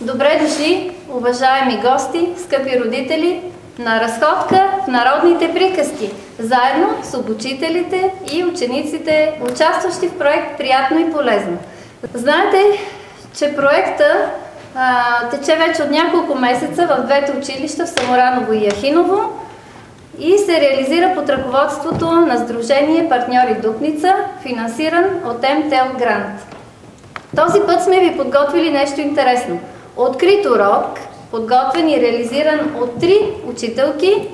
Добре дошли, уважаеми гости, скъпи родители, на разходка в народните приказки, заедно с обучителите и учениците, участващи в проект Приятно и полезно. Знаете, че проекта тече вече от няколко месеца в двете училища в Самораново и Яхиново и се реализира под ръководството на Сдружение Партньори Дупница, финансиран от МТЛ Грант. Този път сме ви подготвили нещо интересно. Открит урок, подготвен и реализиран от 3 учителки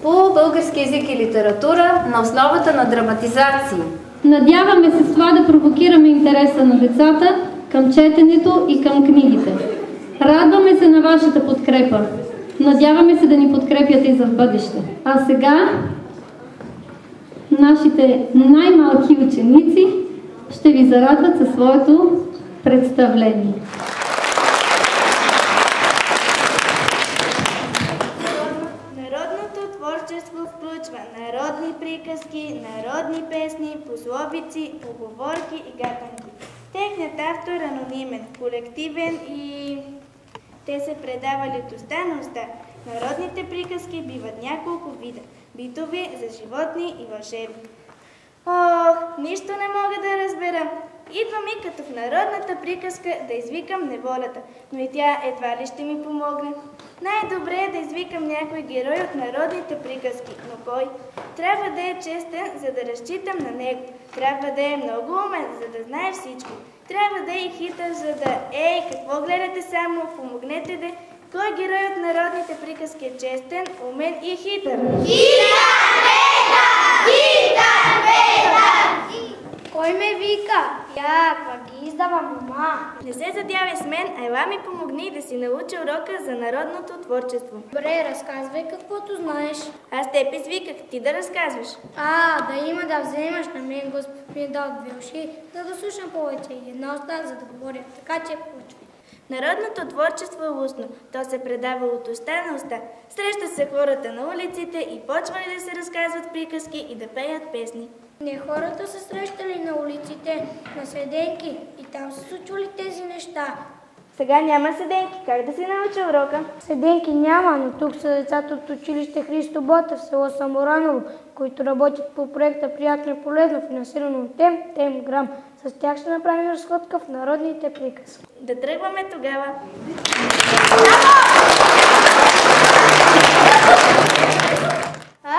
по български език и литература на основата на драматизации. Надяваме се с това да провокираме интереса на децата към четенето и към книгите. Радваме се на вашата подкрепа. Надяваме се да ни подкрепяте и за в бъдеще. А сега нашите най-малки ученици ще ви зарадват със своето представление. Народното творчество включва народни приказки, народни песни, пословици, поговорки и гатанки. Техният автор е анонимен, колективен и те се предавали от уста на уста. Народните приказки биват няколко вида – битови, за животни и вълшебни. Ох, нищо не мога да разбера. Идва ми като в народната приказка да извикам неволята, но и тя едва ли ще ми помогне. Най-добре е да извикам някой герой от народните приказки, но кой? Трябва да е честен, за да разчитам на него. Трябва да е много умен, за да знае всичко. Трябва да е и хитър, за да... Ей, какво гледате само? Помогнете де. Кой герой от народните приказки е честен, умен и хитър? Хитър, Петър! Хитър, Петър! Кой ме вика? Я, каква ги издава мома? Не се задявай с мен, а ела ми помогни да си науча урока за народното творчество. Добре, разказвай каквото знаеш. Аз теб извиках, ти да разказваш. Да има да вземаш на мен, Господ ми е дал 2 уши, за да слушам повече и 1 уста, за да говоря. Така че почвай. Народното творчество е устно. То се предава от уста на уста. Срещат се хората на улиците и почвали да се разказват приказки и да пеят песни. Не, хората се срещали на улиците, на седенки и там се случвали тези неща. Сега няма седенки. Как да си науча урока? Седенки няма, но тук са децата от училище Христо Ботев в село Самораново, които работят по проекта Приятно и полезно, финансирано от ТЕМ Грам. С тях ще направим разходка в народните приказки. Да тръгваме тогава.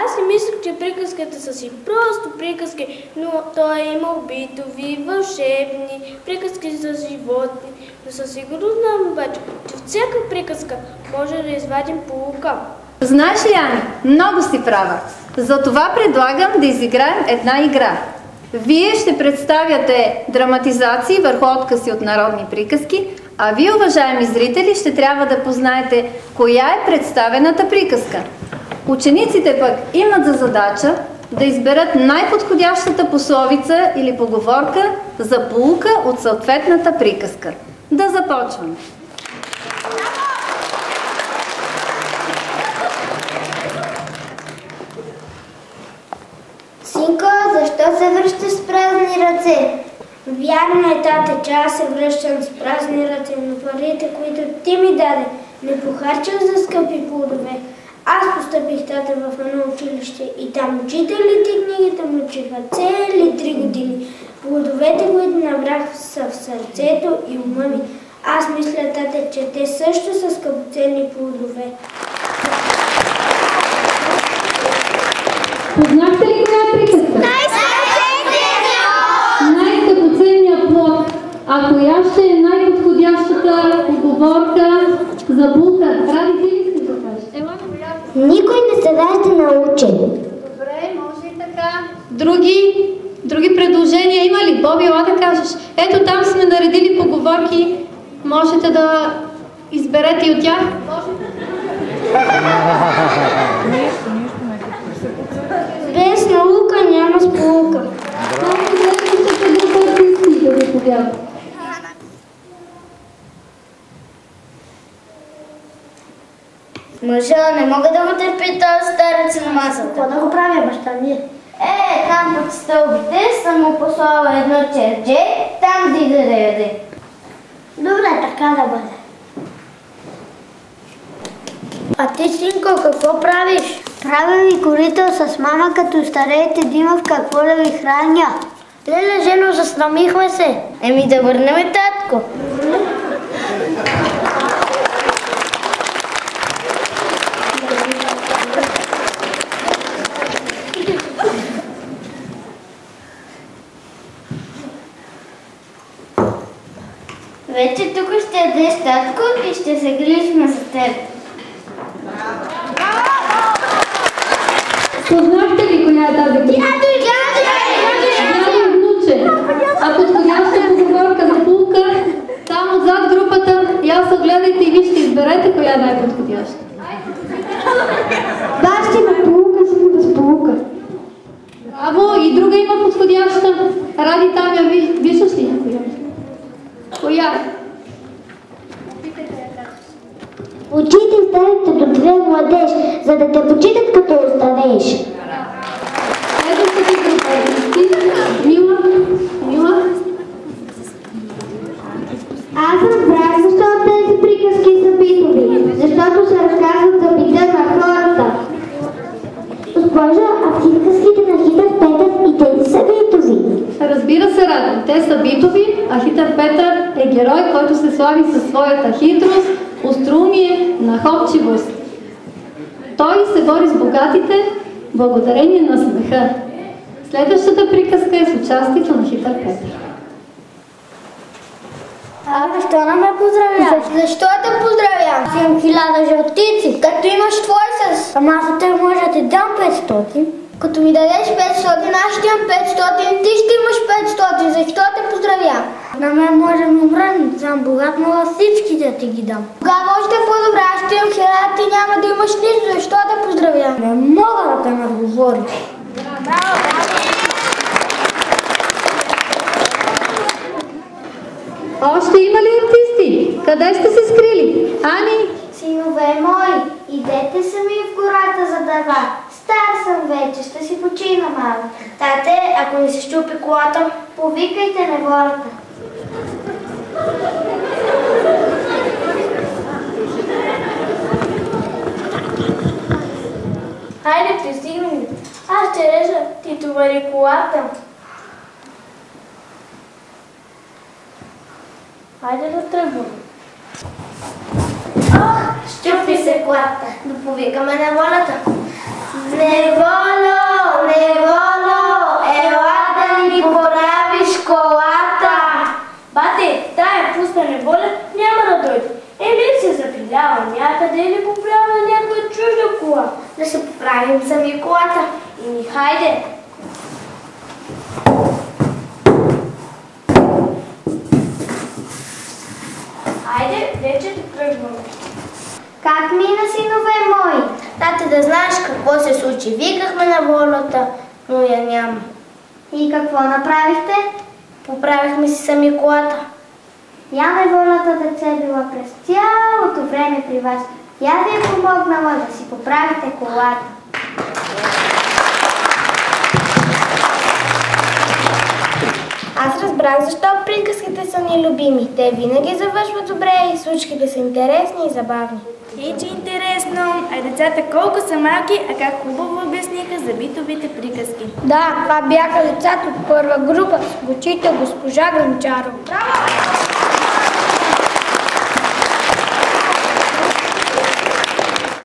Аз си мислех, че приказките са си просто приказки, но той е имал битови, вълшебни, приказки за животни. Но със сигурност знам обаче, че в всяка приказка може да извадим поука. Знаеш ли, Ани, много си права. Затова предлагам да изиграем една игра. Вие ще представяте драматизации върху откази от народни приказки, а вие, уважаеми зрители, ще трябва да познаете коя е представената приказка. Учениците пък имат за задача да изберат най-подходящата пословица или поговорка за поука от съответната приказка. Да започваме! Синко, защо се връщаш с празни ръце? Вярно е, тате, че аз се връщам с празни ръце, но парите, които ти ми даде, не похарчах за скъпи плодове. Аз постъпих, тате, в едно училище и там учителите и книгите му учиха цели 3 години. Плодовете, които набрах, са в сърцето и ума ми. Аз мисля, тате, че те също са скъпоценни плодове. Познахте ли коя е приказка? Най-скъпоценният плод. А коя ще е най-подходящата поговорка? поговорка за булка. Ради, ти ли искаш да кажеш? Ела, Никой не се ражда научен. добре, може и така. Други предложения има ли? Боби, ела да кажеш. Ето там сме наредили поговорки. Можете да изберете и от тях. Без наука няма сполука. Мъжа, не мога да го търпи този старец на масата. Какво да го правя, баща ми? Там под стълбите съм му послала едно чердже, там дига да яде. Добре, така да бъде. А ти, синко, какво правиш? Правя ви корито с мама, като стареете дима в какво да ви храня. Леле, жено, засрамихме се. Еми да върнем татко. Вече тук ще ядеш, татко, и ще се грижим за теб. Познахте ли коя е тази книга? Дядо внуче. А подходяща поговорка за булка, там отзад групата, я се гледайте и вижте, изберете коя е най-подходяща. Бащи ме полука, си без полука. Браво! И друга има подходяща. Ради там я виждаш ли коя? Коя? Очите старите до две младеж, за да те почитат като остарееш. Следващата група. Мила? Аз разбрах защо тези приказки са битови, защото се разказват за бита на хората. Госпожа, а приказките на Хитър Петър и тези са битови. Разбира се, Ради. Те са битови, а Хитър Петър е герой, който се слави със своята хитрост, остроумие, находчивост. Той се бори с богатите благодарение на смеха. Следващата приказка е с участието на Хитър Петър. Защо не ме поздравяваш? Защо те поздравявам? Си имам 1000 жълтици. Като имаш твой с... Ама аз от теб може да ти дам 500. Като ми дадеш 500, аз ще имам 500, ти ще имаш 500. Защо те поздравявам? На мен може да ми умрън, съм богат, мога всички да ти ги дам. Тогава още по-добре, аз ще имам 1000, ти няма да имаш нищо, защо те поздравявам? Не мога да те надговориш. Още има ли артисти? Къде сте се скрили? Ани? Синове мои, идете сами в гората за дърва. Стар съм вече, ще си почина малко. Тате, ако ми се щупи колата, Повикайте неволата. Хайде, пристигнем. Аз ще режа, ти товари колата. Хайде да тръгваме. Щупи се колата. да повикаме неволята. Неволо, неволо, ела да ни поправиш колата. Бате, тая пусна неволя няма да дойде. Или се запилява някъде, или поправя някоя чужда кола. Да се поправим сами колата. И хайде. Хайде, вече да тръгваме. Как мина, синове мои? Тате, да знаеш какво се случи. Викахме на волята, но я няма. И какво направихте? Поправихме си сами колата. Я неволата деце била през цялото време при вас. Я ви е помогнала да си поправите колата. Аз разбрах защо приказките са ни любими. Те винаги завършват добре и случките са интересни и забавни. И че интересно, а децата колко са малки, а как хубаво обясниха за битовите приказки. Да, това бяха децата от първа група с учител госпожа Гранчарова. Браво!